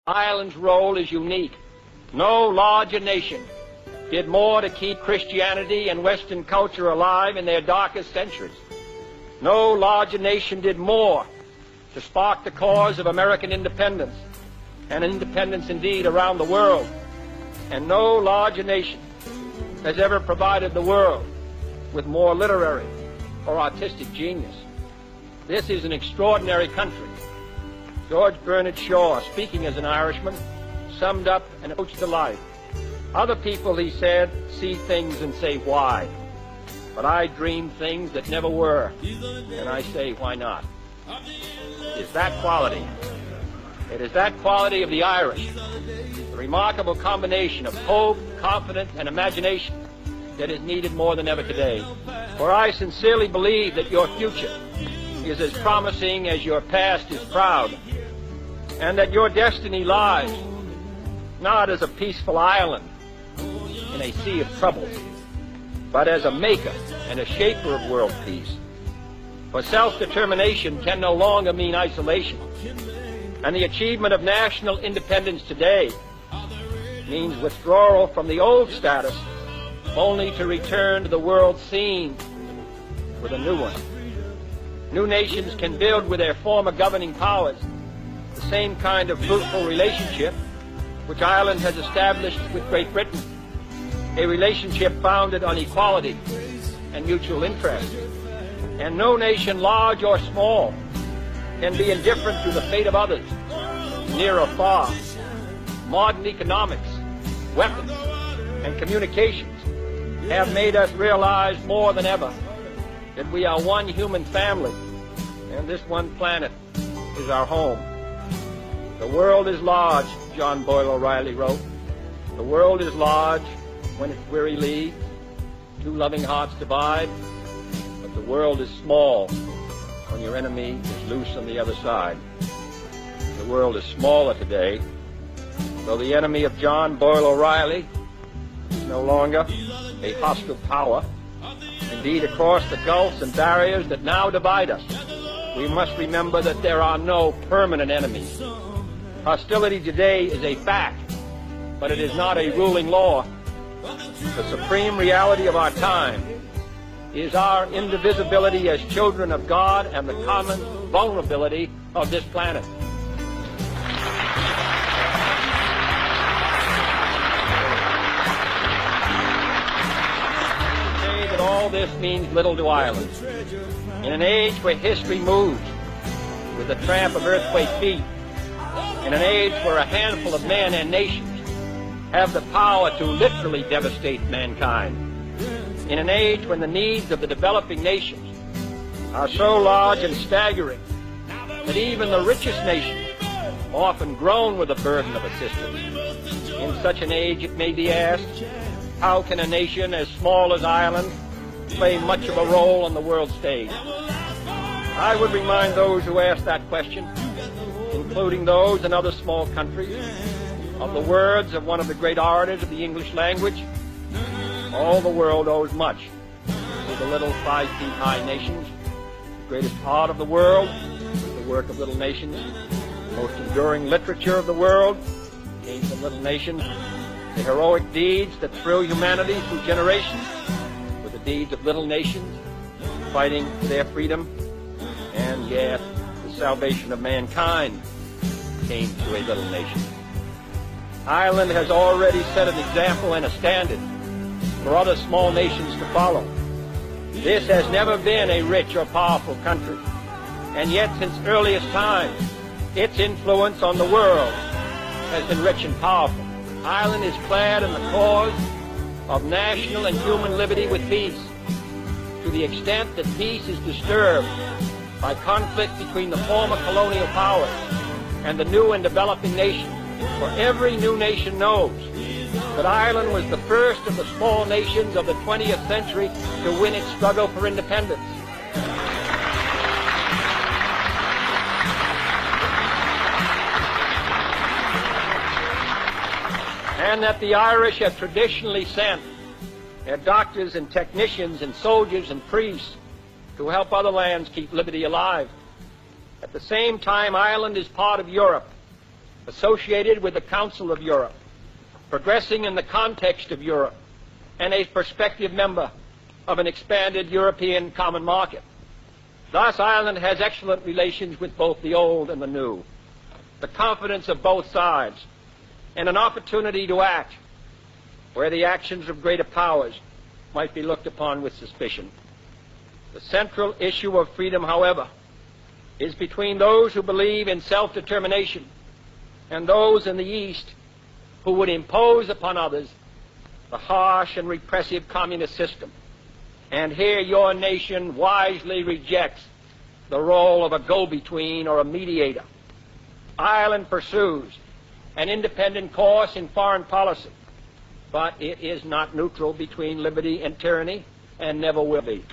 Ireland's role is unique. No larger nation did more to keep Christianity and Western culture alive in their darkest centuries. No larger nation did more to spark the cause of American independence, and independence indeed around the world. And no larger nation has ever provided the world with more literary or artistic genius. This is an extraordinary country. George Bernard Shaw, speaking as an Irishman, summed up an approach to life. Other people, he said, see things and say, why? But I dream things that never were, and I say, why not? It's that quality. It is that quality of the Irish, the remarkable combination of hope, confidence, and imagination that is needed more than ever today. For I sincerely believe that your future is as promising as your past is proud, and that your destiny lies not as a peaceful island in a sea of troubles, but as a maker and a shaper of world peace. For self-determination can no longer mean isolation, and the achievement of national independence today means withdrawal from the old status only to return to the world scene with a new one. New nations can build with their former governing powers the same kind of fruitful relationship which Ireland has established with Great Britain, a relationship founded on equality and mutual interest. And no nation, large or small, can be indifferent to the fate of others, near or far. Modern economics, weapons, and communications have made us realize more than ever that we are one human family, and this one planet is our home. The world is large, John Boyle O'Reilly wrote. The world is large when its weary leagues, two loving hearts divide, but the world is small when your enemy is loose on the other side. The world is smaller today, though the enemy of John Boyle O'Reilly is no longer a hostile power. Indeed, across the gulfs and barriers that now divide us, we must remember that there are no permanent enemies. Hostility today is a fact, but it is not a ruling law. The supreme reality of our time is our indivisibility as children of God and the common vulnerability of this planet. Say that all this means little to Ireland. In an age where history moves with the tramp of earthquake feet, in an age where a handful of men and nations have the power to literally devastate mankind, in an age when the needs of the developing nations are so large and staggering that even the richest nations often groan with the burden of assistance. In such an age, it may be asked, how can a nation as small as Ireland play much of a role on the world stage? I would remind those who ask that question, including those in other small countries, of the words of one of the great orators of the English language. All the world owes much to the little 5-feet-high nations. The greatest art of the world is the work of little nations. The most enduring literature of the world came from little nations. The heroic deeds that thrill humanity through generations were the deeds of little nations fighting for their freedom. And yet, the salvation of mankind came through a little nation. Ireland has already set an example and a standard for other small nations to follow. This has never been a rich or powerful country, and yet since earliest times, its influence on the world has been rich and powerful. Ireland is clad in the cause of national and human liberty with peace. To the extent that peace is disturbed by conflict between the former colonial powers and the new and developing nations, for every new nation knows that Ireland was the first of the small nations of the 20th century to win its struggle for independence. And that the Irish have traditionally sent their doctors and technicians and soldiers and priests to help other lands keep liberty alive. At the same time, Ireland is part of Europe, associated with the Council of Europe, progressing in the context of Europe, and a prospective member of an expanded European common market. Thus, Ireland has excellent relations with both the old and the new, the confidence of both sides, and an opportunity to act where the actions of greater powers might be looked upon with suspicion. The central issue of freedom, however, is between those who believe in self-determination and those in the East who would impose upon others the harsh and repressive communist system. And here your nation wisely rejects the role of a go-between or a mediator. Ireland pursues an independent course in foreign policy, but it is not neutral between liberty and tyranny, and never will be.